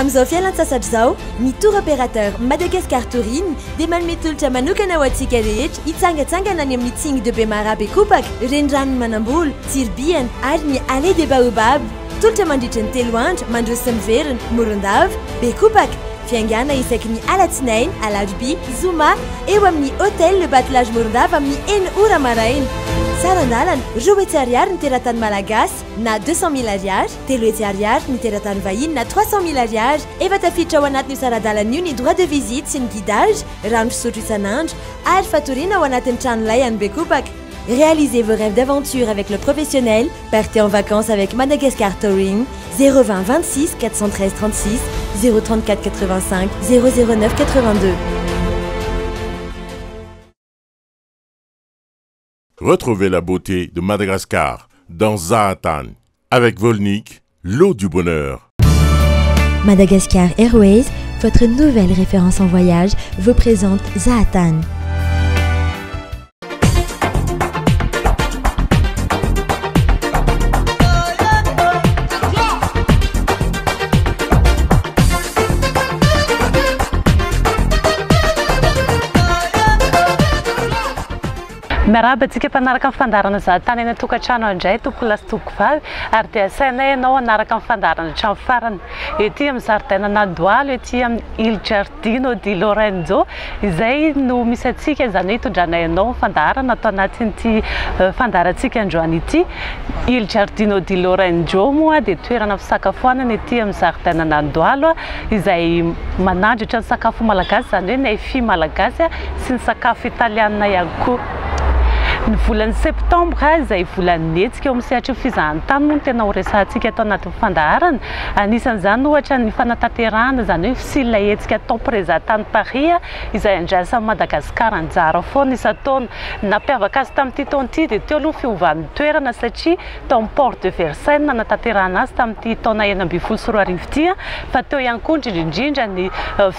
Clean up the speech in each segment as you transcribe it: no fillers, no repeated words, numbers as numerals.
Amin'izao fialan-tsasatra izao, ny tour opérateur Madagascar Touring dia manome tolotra manokana ho antsika rehetra hitsangatsangana any amin'ny Tsingy de Bemara Bekopaka, renirano Manambolo, Tsirobiana ary ny Allée des Baobab. Tolotra mandritra ny 3 andro mandroso sy miverina Morondava, Bekopaka. Fiangana isaky ny alatsinainy, alarobia, zoma eo amin'ny hôtel Le Batelage Morondava amin'ny 9 ora maraina. Sarandalana, roa hetsy ariary ny teratany malagasy na 200 000 ariary, telo hetsy ariary ny teratany vahiny na 300 000 ariary. Efa tafiditra ao anatin'io saradalana io ny droit de visite sy ny guidage, rano fisotro isan'andro ary fatoriana ao anatin'ny tranolay any Bekopaka. Réalisez vos rêves d'aventure avec le professionnel. Partez en vacances avec Madagascar Touring. 020 26 413 36 034 85 009 82. Retrouvez la beauté de Madagascar dans Zaatan avec Volnik, l'eau du bonheur. Madagascar Airways, votre nouvelle référence en voyage, vous présente Zaatan. Miarahaba antsika mpanaraka amin'ny fandarana Zahatany eny an-tokantrano andray tompoko lasy tompoko vavy ary dia asaina ianao hanaraka amin'ny fandarana trano farany ety amin'ny zaridaina Nandoalo ety amin'ny Il Giardino di Lorenzo izay no misy antsika izany hoe hitondrana ianao fandarana atao anatin'ity fandarantsika androany ity. Il Giardino di Lorenzo moa dia toerana fisakafoanana ety amin'ny zaridaina Nandoalo izay manandratra ny sakafo malagasy izany hoe ny efi malagasy sy ny sakafo italiana ihany koa. Ny volany septembre izay volany hetsika eo amin'ny sehatra fizahan-tany moa no tena ho resahantsika atao anatin'ny fandaharana. Anisan'izany ohatra ny fanatanterahana izany hoe fisila hetsika tao président-tany Paris izay andrasan'i Madagasikara anjara foana isan-taona. Nampiavaka azy tamin'ity taona ity dia teo aloha fiovan'ny toerana satria tao amin'ny Port de Versailles nanatanterahana azy tamin'ity taona 2014 ity fa teo ihany koa indrindra ny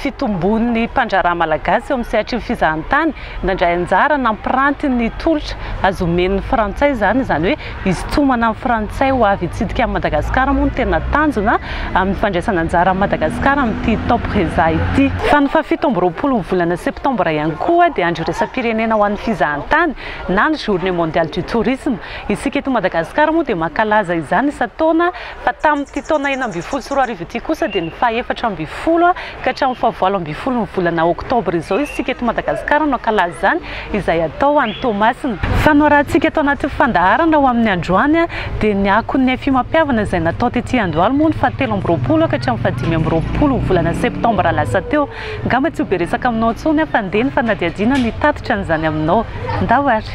fitombon'ny mpandraraha malagasy eo amin'ny sehatra fizahan-tany nandray anjara nampiranty ny tolotra azo omen'ny frantsay izany hoe izy tomana amin'ny frantsay ho avy hitsidika amin'ny Madagasikara moa no tena tanjona amin'ny fandraisana anjara Madagasikara amin'ity top reza ity. Fa ny fafito amby roapolo ny volana septambra ihany koa dia andro raisam-pirenena ho an'ny fizahan-tany na ny journée mondiale du tourisme. Isika eto Madagasikara moa dia mankalaza izany isan-taona fa tamin'ity taona 2014 ity kosa dia ny faha-14 ka hatramin'ny faha-15 ny volana oktobra izao isika eto Madagasikara no ankalaza izany izay atao any Tomasina. Fanorahantsika atao anaty fandaharana ho amin'ny androany dia ny akon'ny fimampiavana izay natao tetỳ Andohalo moa ny faha-telo amby roapolo ka hatramin'ny faha-dimy amby roapolo ny volana septambra lasa teo. Angamba tsy ho be resaka aminao intsony fa ndeha ny fanadihadiana ny tatitra an'izany aminao. Ndao ary.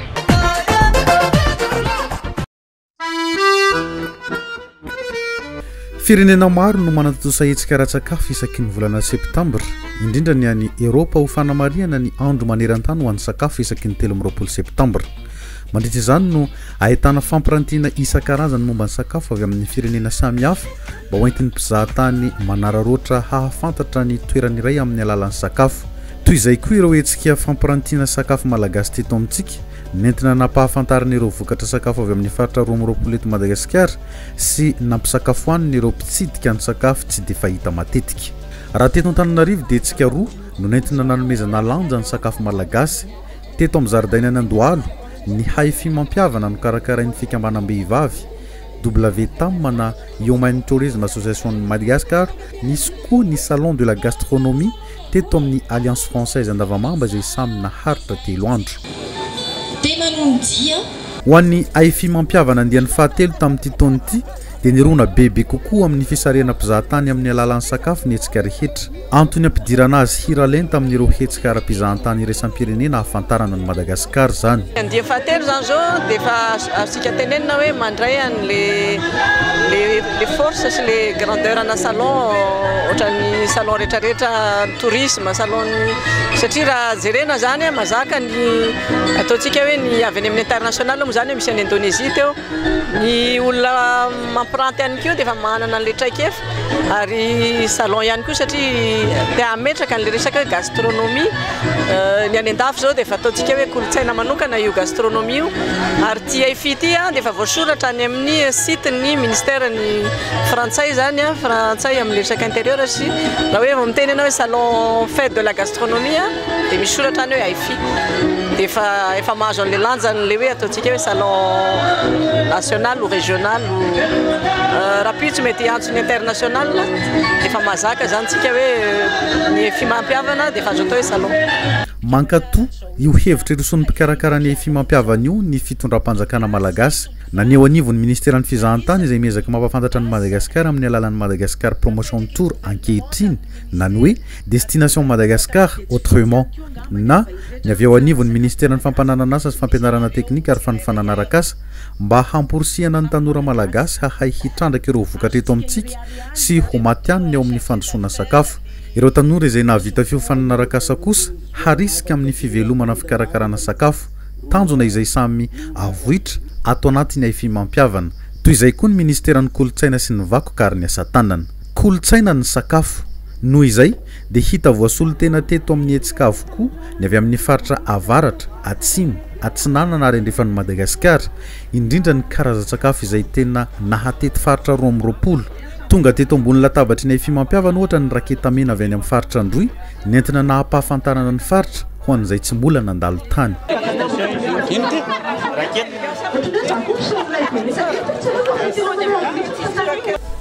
Firenena maro no manatotosa hetsika ara-tsakafo isaky ny volana septambra, indrindra ny any Eropa ho fanamariana ny andro maneran-tany ho an'ny sakafo isaky ny 13 septambra. Mandritra izany no ahitana fampirantiana isan-karazany momba ny sakafo avy amin'ny firenena samihafa mba ho entin'ny mpizahatany manararoatra hahafantatra ny toerany iray amin'ny alalan'ny sakafo. Toy izay koa ireo hetsika fampirantiana sakafo malagasy teto amintsika nentina nampahafantarana ireo vokatra sakafo avy amin'ny faritra roa eto Madagasikara sy nampisakafoanina ireo mpitsidika ny sakafo tsy dia fahita matetika. Raha teto Antananarivo dia hetsika roa no nentina nanomezana lanja ny sakafo malagasy. Teto amin'ny zaridaina Nandoalo ny hay fimampiavana no karakarain'ny fikambanam-behivavy WTAM na Human Tourism Association de Madagascar, nisy koa ny Salon de la Gastronomie teto amin'ny Alliance Française andavamamba izay samy naharitra 3 andro. Ho an'ny hay fimampiavana andian'ny fahatelo tamin'ity taona ity dia nirona bebe kokoa amin'ny fisarihana mpizahatany amin'ny alalan'ny sakafo ny hetsika rehetra. Antony ampidirana azy hira lenta amin'ireo hetsika ara-mpizahatany iraisam-pirenena hahafantarana ny Madagasikara zany. Andia fahatelo zany zao dia efa asika tenenina hoe mandray les forces sy les grandeurs ana salon ohatran'ny salon rehetrarehetra tourisme salon satria raha jerena zany mazaka ny ataontsika hoe ny avy any amin'ny international moa zany misy any Indonésie teo ny olona mampiranty ihany koa dia efa manana an'ilay traikefa ary salon ihany koa satria tia ametraka an'le resaka hoe gastronomie ny any andafy zao dia efa ataontsika hoe kolotsaina manokana io gastronomie io ary tia ifity dia efa voasoratra any amin'ny site ny ministère ny frantsay zany frantsay amin'ny resaka intérieur sy raha hoe miteny ianao hoe salon fête de la gastronomie dia misy soratra any hoe aifi dia efa mahazo an'le lanjany le hoe ataontsika hoe salon national ou régional ou rapitso mety antsony international efa mazaka zany tsika hoe ny fimampiavana dia efa azo atao hoe salon mankatoa io hevitra irosony mpikarakarany fimampiavana io ny fitondram-panjakana malagasy naneo anivon'ny ministère ny fizahantany izay miezaka mampafantatra ny Madagasikara amin'ny alalan'ny Madagascar promotion tour ankehitriny na ny hoe destination Madagascar autrement na ny avy ao anivon'ny ministère ny fampananana asa sy fampianarana teknika ary fanofanana arakasa mba hamporisihana ny tanora malagasy hahay hitrandraka ireo vokatra eto amintsika sy ho maty-aniny eo amin'ny fandrosoana sakafo. Ireo tanora izay nahavita fiofanana arakasa kosa harisika amin'ny fivelomana fikarakarana sakafo tanjona izay samy avohitra ato anatiny ay fimampiavana toy izay koa ny ministère ny kolotsaina sy ny vakoka ary ny asa tanana. Kolotsaina ny sakafo noho izay dia hita voasolo tena teto amin'ny hetsika avokoa ny avy amin'ny faritra avaratra atsimo atsinana ary andrefany Madagasikara indrindra ny karazan-tsakafo izay tena nahatety faritra roa amby roapolo tonga teto ambony latabatry ny fimampiavana ohatra ny raketamena avy any amin'ny faritra Androy nentina nahampahafantarana ny faritra ho an'izay tsy mbola nandalo tany.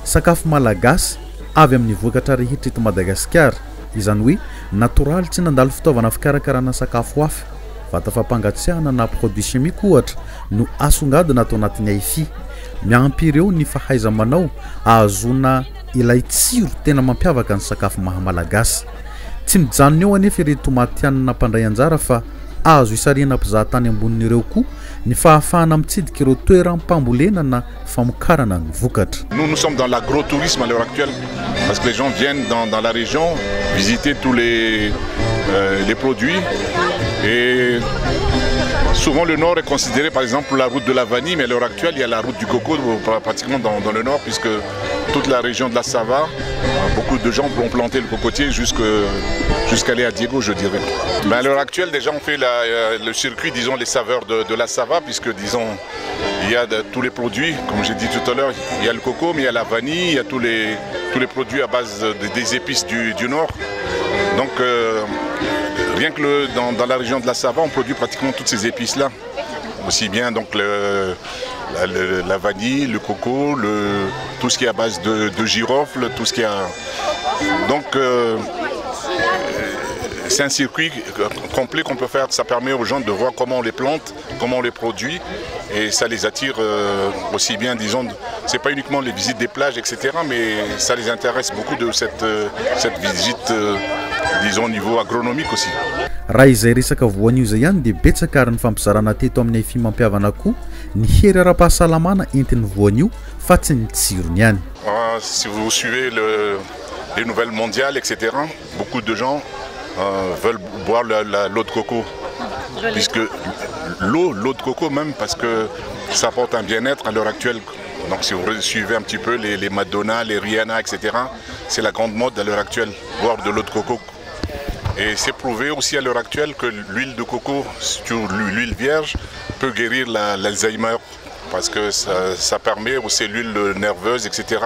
Sakafo malagasy avy amin'ny vokatra rehetra eto Madagasikara izany hoe natoraly tsy nandalo fitaovana fikarakarana sakafo hafa vata fampangatsiahana na produit chimique ohatra no asongadina ato anatin'ny aifi miampy ireo ny fahaiza manao ahazona ilay tsiro tena mampiavaka ny sakafo mahamalagasy tsy mijanona eo anefa ireto matianina mpandray anjara fa azo isarina mpizahatany ambonin'ireo koa ny fahafahana mitsidika ireo toeram-pambolena na famokarana ny vokatra. Nous sommes dans l'agrotourisme à l'heure actuelle parce que les gens viennent dans la région visiter tous les produits et souvent le nord est considéré par exemple la route de la vanille mais à l'heure actuelle il y a la route du coco pratiquement dans le nord puisque toute la région de la Sava beaucoup de gens vont planter le cocotier jusqu'à aller à Diego je dirais. À l'heure actuelle déjà on fait le circuit disons les saveurs de la Sava puisque disons il y a tous les produits comme j'ai dit tout à l'heure il y a le coco mais il y a la vanille il y a tous les produits à base des épices du nord donc rien que dans la région de la Sava on produit pratiquement toutes ces épices là aussi bien donc la vanille, le coco, tout ce qui est à base de girofle, tout ce qui a donc c'est un circuit complet qu'on peut faire, ça permet aux gens de voir comment on les plante, comment on les produit et ça les attire aussi bien disons, c'est pas uniquement les visites des plages etc mais ça les intéresse beaucoup de cette visite disons au niveau agronomique aussi. Raha izay resaka voanio izay ihany dia betsaka ary ny fampizarana teto amin'ny fimampiavana koa ny hery ara-pahasalamana entin'ny voanio fa tsy ny tsirony ihany. Si vous suivez les nouvelles mondiales etc beaucoup de gens veulent boire l'eau de coco puisque l'eau de coco même parce que ça apporte un bien-être à l'heure actuelle. Donc si vous suivez un petit peu les Madonna, les Rihanna etc c'est la grande mode à l'heure actuelle boire de l'eau de coco. Et c'est prouvé aussi à l'heure actuelle que l'huile de coco, surtout l'huile vierge, peut guérir l'Alzheimer parce que ça permet aux cellules nerveuses, etc.,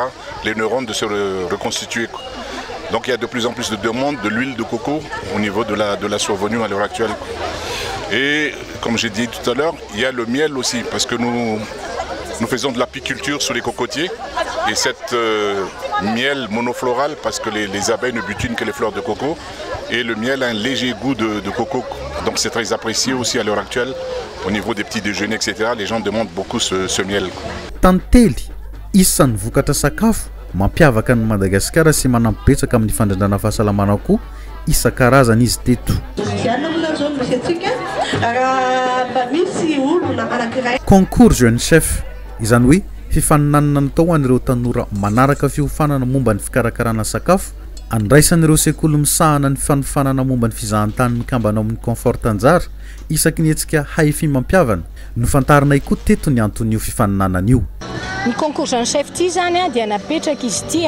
les neurones de se reconstituer. Donc il y a de plus en plus de demandes de l'huile de coco au niveau de la survenue à l'heure actuelle. Et comme j'ai dit tout à l'heure, il y a le miel aussi parce que nous faisons de l'apiculture sur les cocotiers et cette miel monofloral parce que les abeilles ne butinent que les fleurs de coco et le miel a un léger goût de coco donc c'est très apprécié aussi à l'heure actuelle au niveau des petits déjeuners etc les gens demandent beaucoup ce miel. Tantely isan'ny vokatra sakafo mampiavaka ny Madagasikara sy manampibetsaka amin'ny fandrindrana fahasalamana koa isan-karazany izy teto. Concours jeune chef izany hoe fifaninanana natao an'ireo tanora manaraka fiofanana momba ny fikarakarana sakafo andraisan'ireo sekoly misahana ny fanofanana momba ny fizahantany mikambana amin'ny confort anjara isaky ny hetsika hay fimampiavana no fantarinay koa teto ny anton'io fifaninanana io. Ny concours jeune chef ty zany dia napetraka izy ty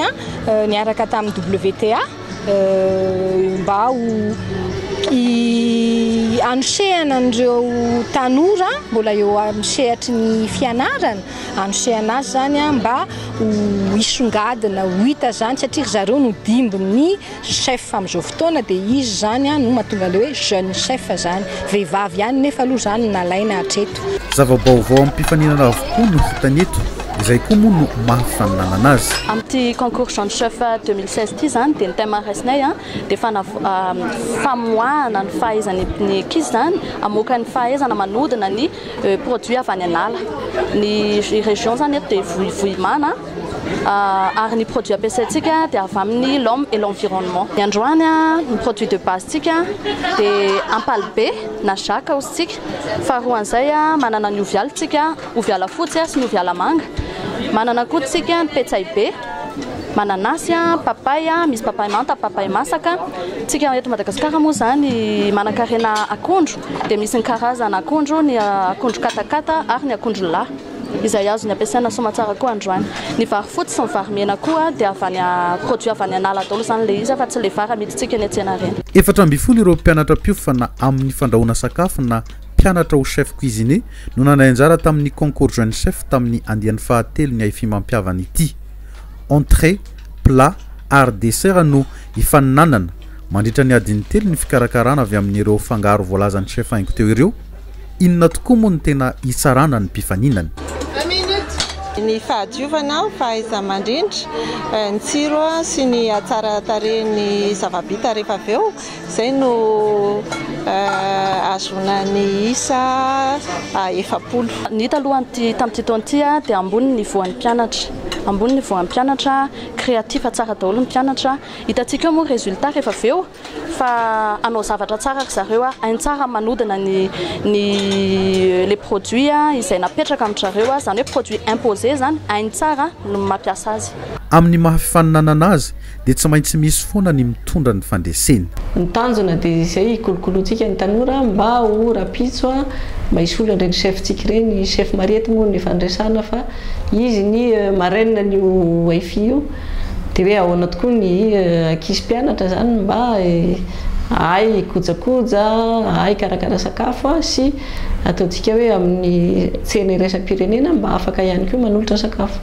niaraka tamin'ny WTA mba ho anosehana an'ireo tanora mbola eo amin'ny sehatry ny fianarana anosehana azy zany mba ho isongadina ho hita zany satria zareo no dimbiny chef amin'izao fotoana dia izy zany no mahatonga le hoe jeune chef zany vehivavy ihany nefa aloha zany nalaina hatreto. Zava-baovao amin'ny mpifaninana avokoa no hitany eto izay koa moa no mahafaninana azy. Amin'ny concours jeune chef 2016 ty zany dia ny thème raisinay dia famoahana ny fahaizany ny ankizy zany amoaka ny fahaizana manodina ny produit avy any an'ala. Ny région zany eto dia Vohimana ary ny produit ampiasaintsika dia avy amin'ny l'homme et l'environnement. Ny androany ny produit de base tsika dia ampalibe na jaka ositsika. Faharoan'izay manana ny ovialitsika, oviala fotsy sy ny oviala manga. Manana koa tsika ny petsay be, mananasy, papay, misy papay manta, papay masaka. Tsika eto Madagasikara moa zany manan-karena akondro dia misy ny karazana akondro, ny akondro katakata ary ny akondro lahy. Izay azo ny ampiasaina somatsara koa androany. Ny vary fotsy sy ny vary mena koa dia avy any produit avy any an'ala daholo zany le izy fa tsy le vary amidintsika eny an-tsena reny. 420 ireo mpianatra mpiofana amin'ny fandrahoana sakafo na mpianatra ho chef cuisinier no nanay anjara tamin'ny concours jeune chef tamin'ny andiany fahatelo ny AIFI mampiavana ity. Entrée, plat, ary dessert no ifaninanana mandritra ny adiny telo ny fikarakarana avy amin'ireo fangaro voalazan'ny chef haingo teo ireo. Inona tokoa moa no tena hitsarana ny mpifaninana? Ny fahadiovana, fahaiza-mandrindra, ny tsiro sy ny hatsara-tarehin'ny zava-bita rehefa avy eo, izay no azonany isa 7. Ny hita aloha tamin'ity taona ity dia ambony ny voan'ny mpianatra. Ambony ny voan'ny mpianatra, créatif tsara daholo ny mpianatra. Hitantsika moa résultat rehefa avy eo fa anao zavatra tsara zareo hainy tsara manodina les produits izay napetraka amin'ny zareo zany hoe produit imposé zany hainy tsara no mampiasa azy. Amin'ny mahafaninana azy dia tsy maintsy misy foana ny mitondra ny fandresena. Ny tanjona dia izay kolokolotsika ny tanora mba ho rapitso mba hisolo an'ireny cheftsika ireny, chef mariety moa ny fandresana fa izy ny marainina ny AIFI io dia hoe ahoana tokoa ny ankizy mpianatra zany mba ay kojakoja, ay karakara sakafo sy ataontsika hoe amin'ny tsena iraisam-pirenena mba afaka ihany koa manolotra sakafo.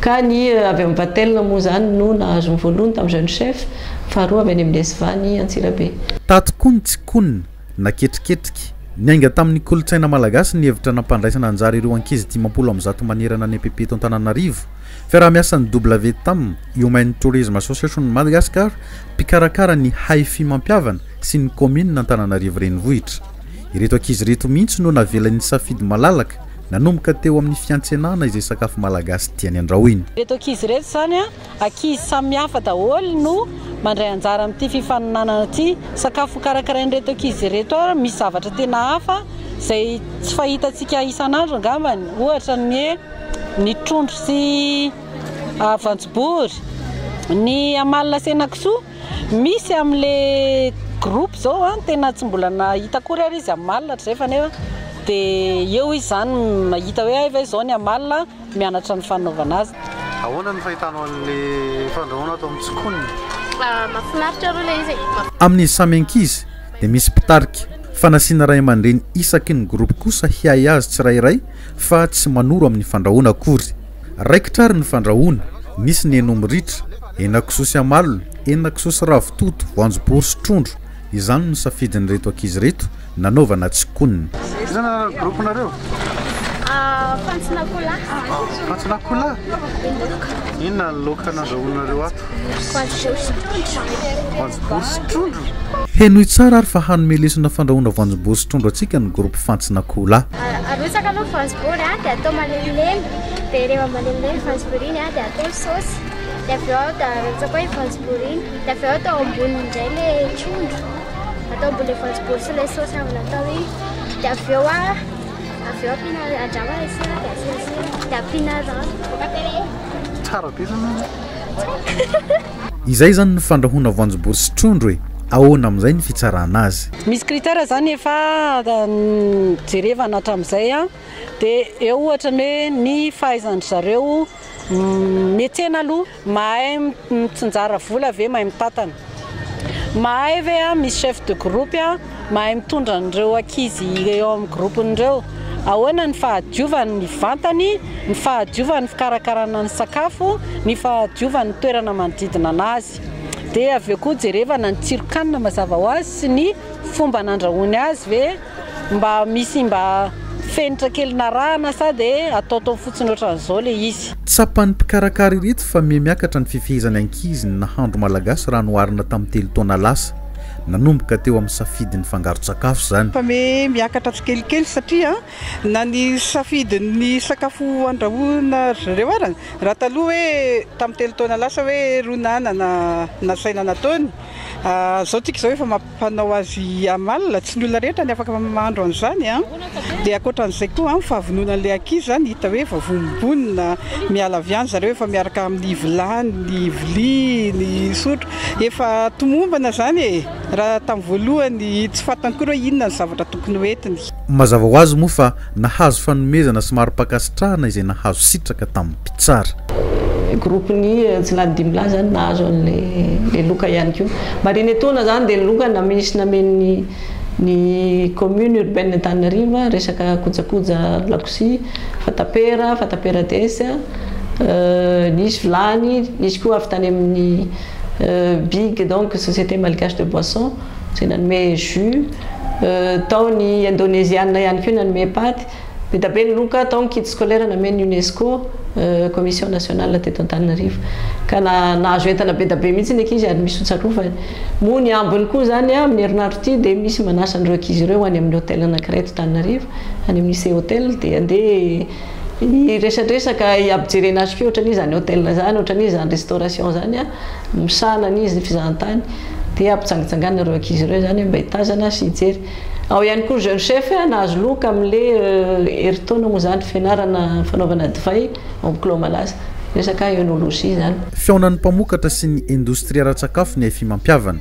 Ka ny avy amin'ny Vatelina moa zany no nahazo ny voalohany tamin'ny jeune chef, faharoa avy any amin'ny Esivany Antsirabe. Tato ny tsikonina na ketriketriky niainga tamin'ny kolotsaina malagasy ny hevitra nampandraisana anjara ireo ankizy 50 manerana any APP eto Antananarivo. Fiaraha-miasan'ny WTAM, Human Tourism Association Madagascar, mpikarakara ny AIFI mampiavana sy ny commune Antananarivo renivohitra. Ireto ankizy reto mihitsy no navelan'ny safidy malalaka nanomboka teo amin'ny fiantsenana izay sakafo malagasy tiany andrahoina. Ireto ankizy reto zany ankizy samihafa daholo no mandray anjara amin'ity fifaninanana ity. Sakafo karakarain'ireto ankizy reto misy zavatra tena hafa izay tsy fahitantsika isan'andro angambany, ohatra ny trondro sy voanjobory, ny amalona sy henan-kisoa. Misy amin'le groupe zao tena tsy mbola nahita kory ary izy amalona rehefa nefa dia eo izy zany mahita hoe efa izao ny amalona mianatra ny fanaovana azy. Ahoana ny fahitanao an'le fandrahoana atao amin'ny tsikonina? Mahafinaritra aloha ilay izy. Amin'ny samy ankizy dia misy mpitarika fanasiana ray aman-dreny isaky ny groupe kosa hiay azy tsirairay fa tsy manoro amin'ny fandrahoana akory. Raikitra ary ny fandrahoana, misy ny henomoritra, henan-kisoa sy amalona, henan-kisoa sy ravitoto, voanjobory sy trondro. Izany no safidiny reto ankizy reto nanaovana tsikonina. Izany groupinareo? Fantsinakola. Fantsinakola? Inona ny laoka nandrahoinareo ato? Voanjobory sy trondro. Henoy tsara ary fa hanome lesona fandrahoana voanjobory sy trondro atsika ny groupe Fantsinakola. Arotsaka aloha voanjobory dia atao malemilemy, dia rehefa malemilemy voanjobory iny dia atao saosy. Dia avy eo dia arotsaka hoe voanjobory iny, dia avy eo atao amboniny indray ilay trondro. Atao ambony ilay voanjobory sy ilay saosy avy natao iny. Dia avy eo ampiana andrama ilay sira dia asiana sira, dia ampiana rano. Tsara be zany. Izay zany ny fandrahoana voanjobory sy trondro e. ahoana amin'izay ny fitsarana azy. Misy critère zany efa jerevana hatramin'izay a dia eo ohatra ny hoe ny fahaizandry zareo metsena aloha mahay mitsinjara vola ve mahay mitantana, mahay ve a misy chef de groupe a mahay mitondra an'ireo ankizy eo amin'ny groupendreo, ahoana ny fahadiovany ny vantany, ny fahadiovany fikarakarana ny sakafo, ny fahadiovany toerana manodidina anazy, dia avy eo koa jerevana ny tsirokanina mazava ho azy sy ny fomba nandrahoany azy ve mba misy mba fenitra kely narahana sa dia atao fotsiny ohatran'izao le izy. Tsapan'ny mpikarakara ireto fa miakatra ny fifehezany ankizy ny nahandro malagasy raha noharina tamin'ny 3 taona lasa, nanomboka teo amin'ny safidin'ny fangaro-tsakafo zany. Fa miakatra tsikelikely satria na ny safidin'ny sakafo andrahoana reo arany raha taloha hoe tamin'ny 3 taona lasa hoe ronana nasaina nataony, zao tsika zao efa mampanao azy amalina, tsy ny olona rehetra ny afaka mahandro an'izany a, dia akoatran'izay koa fahavononan'ilay ankizy zany hita hoe efa vombonina miala avy any zareo efa miaraka amin'ny vilany, ny vilia, ny sotro efa tomombana zany e, raha tamin'ny voalohany tsy fantany koa hoe inona ny zavatra tokony hoentiny. Mazava ho azy moa fa nahazo fanomezana sy maro-pakasitrahana izay nahazo sitraka tamin'ny mpitsara. Groupe ny tsy lany 5 lahy zany nahazo an'le loka ihany koa. Mariny taona zany dia loka namisy nameny ny commune urbaine Antananarivo resaka kojakoja lakosia, fatapera DS, nisy vilany, nisy koa avy tany amin'ny BIG, donc Société Malgache de Boisson, izay nanome jus, tao ny indonésiana ihany koa nanome paty, be da be ny loka tao ny kit scolaire nameny UNESCO, Commission nationale teto Antananarivo, ka nahazo entana be da be mihitsy ny ankizy ary misy hotsarofany. Moa ny ambiny koa zany amin'ny herinandro ity dia misy manasa an'ireo ankizy ireo any amin'ny hôtel anankiray eto Antananarivo, any amin'ny C hôtel, dia andeha iresadresaka ampijerena azy koa ohatran'izy zany hôtel zany, ohatran'izy zany restauration zany a, misana an'izy fizahantany, dia ampitsangitsangana ireo ankizy ireo zany mba hitazana sy hijery. Ao ihany koa jeune chef nahazo loka amin'le heritaona moa zany fianarana fanaovana divay amiclo malaza, resaka enologie zany. Fiaonan'ny mpamokatra sy ny indostria ara-tsakafo ny AFI mampiavana,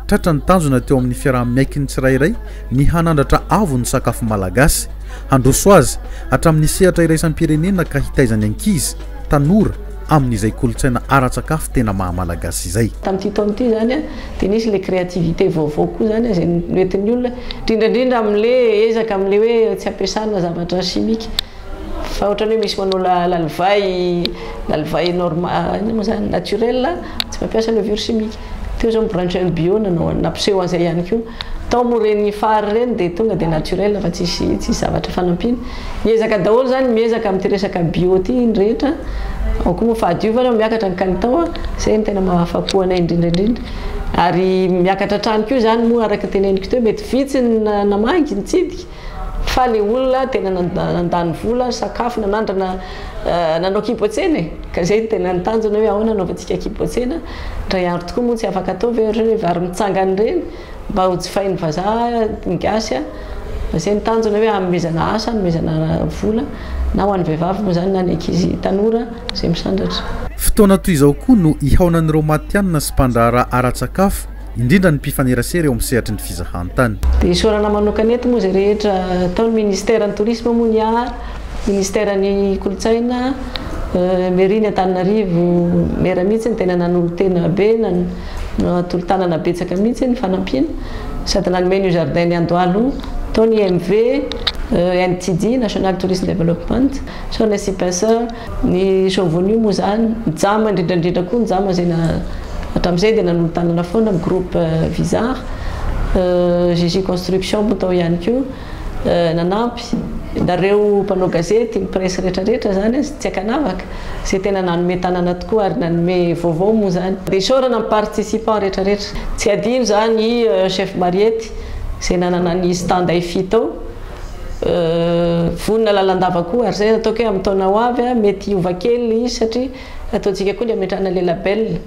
tratra ny tanjona teo amin'ny fiaraha-miaiky ny tsirairay ny hanandratra avo ny sakafo malagasy, handroso azy hatramin'ny sehatra iraisampirenena ka hitaizany ankizy, tanora amin'izay kolontsaina ara-tsakafo tena mahamalagasy izay. Tamin'ity taona ity zany dia nisy le créativité vaovao koa zany izay noentin'ny olona, indrindra amin'le ezaka amin'le hoe tsy ampiasana zavatra chimique, fa ohatrany hoe misy manao lalivay normal moa zany naturel, tsy mampiasa levure chimique. Teo zao branchel bio nampiseho an'izay ihany koa. Tao moreny fary reny dia tonga dia naturel fa tsisy zavatra fanampiana. Miezaka daholo zany miezaka amin'ity resaka bio ity ny rehetra. Ao koa moa fahadiovana miakatra ny kalitao, izay no tena mahafapo anay indrindra. Ary miakatra trano koa zany moa araka teneniko teo mety vitsy namangy nitsidika. Fa le olona tena nandany vola sakafo nanandrana nanao kibotsena, ka izay tena nitanjona hoe ahoana anaovantsika kibotsena. Ndray andro tokoa moa tsy afaka atao hoe vary mitsangany reny mba ho jifain'ny vazaha ny gasy, izay nitanjona hoe hanomezana asa, hanomezana vola na ho an'ny vehivavy moa zany na ny ankizy tanora izay misandratra. Fotoana toy izao koa no ihaonan'ireo matianina sy mpandrahara ara-tsakafo, indrindra ny mpifanerasera eo amin'ny sehatry ny fizahantany. Dia sorana manokana eto moa izay rehetra tao ny ministère ny tourisme moa ny ary, ministère ny kolotsaina, mairie ny Antananarivo mera mihitsy ny tena nanolo tena be, natolo-tanana betsaka mihitsy ny fanampiana, sady nanome ny jardin ny Andohalo, tao ny MV, NTD, National Tourism Development, so ny SIPS, ny Chauvigny moa zany, jama indrindrandrindra koa ny jama izay hatramin'izay dia nanolo tanana foana amin'ny groupe Vizar, GG Construction moa tao ihany koa, nanampy nareo mpanao gazety, ny presse rehetrarehetra zany tsy akanavaka, izay tena nanome tanana tokoa ary nanome vaovao moa zany. Dia sorana ny participant rehetrarehetra, tsy adino zany chef Mariety izay nanana ny stand AFI tao, vonona lalandava koa, ary zay ataoko hoe amin'ny taona ho avy mety hiova kely izy satria ataontsika koa ny ametrahana le label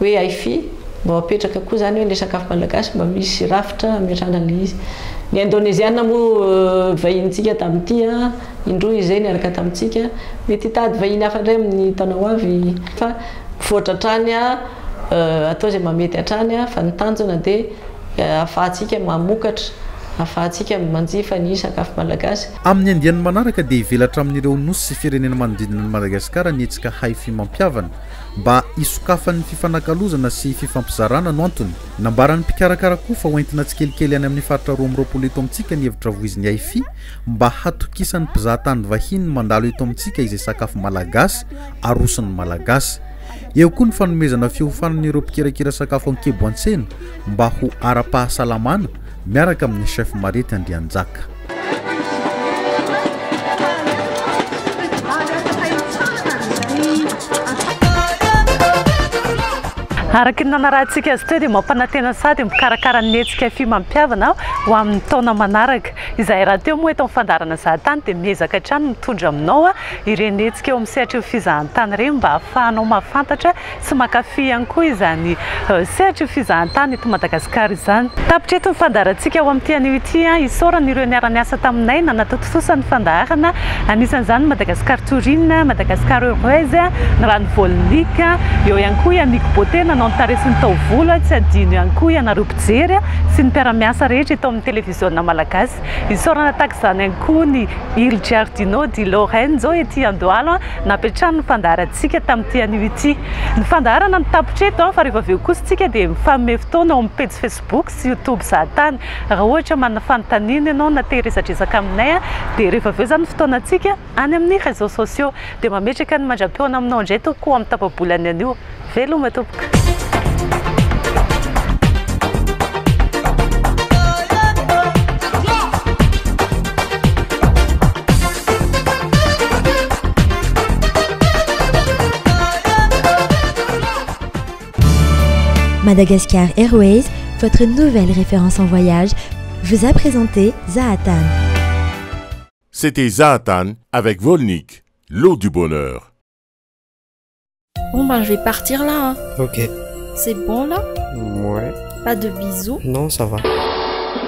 hoe AFI, mba apetraka koa zany hoe le sakafo malagasy mba misy rafitra ametrahana le izy. Ny indonésiana moa vahintsika tamin'ity indroa izay niaraka tamintsika, mety hitady vahiny hafa indray amin'ny taona ho avy, fa mivoatra trany atao zay mamety hatrany a fa ny tanjona dia afahantsika mamokatra afahantsika manjifa ny sakafo malagasy. Amin'ny andiany manaraka dia hivelatra amin'ireo nosy sy firenena manodidina ny Madagasikara ny hetsika hay fimampiavana mba hisokafan'ny fifanakalozana sy fifampizarana no antony. Nambaran'ny mpikarakara koa fa hoentina tsikelikely any amin'ny faritra 20 eto amintsika ny hevitra voizin'ny AIFI mba hatokisan'ny mpizahatany vahiny mandalo eto amintsika izay sakafo malagasy aroson'ny malagasy. Eo koa ny fanomezana fiofanan'ireo mpikirakira sakafo ankebo an-tsena mba ho ara-pahasalamana miaraka amin'ny chef Marety Andrianjaka. Araka ny nanarahantsika azy teo dia mampanantena sady mikarakara ny hetsika fimampiavana ho amin'ny taona manaraka. Izay raha teo moa eto amin'ny fandarana zahatany dia miezaka hatrany mitondra aminao ireny hetsika eo amin'ny sehatra fizahantany ireny mba ahafahanao mahafantatra sy mankafy ihany koa izany sehatra fizahantany eto Madagasikara izany. Tapitra eto ny fandarantsika ao amin'ity anio ity isaorana ireo niara-niasa taminay nanatotofosa ny fandarana anisan'izany Madagascar Tourisme, Madagascar Heureuse, ny Rano Volnique, eo ihany koa Yannick Beauté taresin'ny taovolo tsy adino ihany koa ianareo mpijery sy ny mpiara-miasa rehetra eto amin'ny televiziona malagasy. Isaorana tahaka izany ihany koa ny Il Giardino di Lorenzo ety Andohalo napetrahany ny fandarantsika tamin'ity anio ity. Ny fandarana ny tapitra eto fa rehefa avy eo kosa tsika dia mifamehy fotoana ao amin'ny page Facebook sy YouTube zahatany. Raha ohatra manana fanontaniana ianao na te hiresadresaka aminay dia rehefa avy eo zany fotoanantsika any amin'ny réseaux sociaux dia mametraka ny mandra-piona aminao indray tokoa amin'ny tapabolany anio. Veloma tompoko. Madagascar Airways, votre nouvelle référence en voyage, vous a présenté Zahatan. C'était Zahatan avec Volnique, l'eau du bonheur. Bon ben je vais partir là. Ok. C'est bon là? Ouais. Pas de bisous? Non, ça va.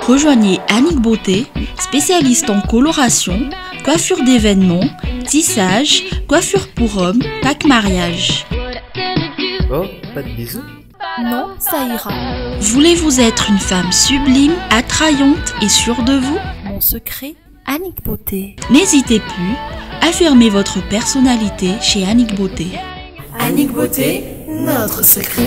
Rejoignez Annick Beauté, spécialiste en coloration, coiffure d'événements, tissage, coiffure pour hommes, pack mariage. Oh, pas de bisous? Non, ça ira. Voulez-vous être une femme sublime, attrayante et sûre de vous? Mon secret, Annick Beauté. N'hésitez plus, affirmez votre personnalité chez Annick Beauté. Annick Beauté, notre secret.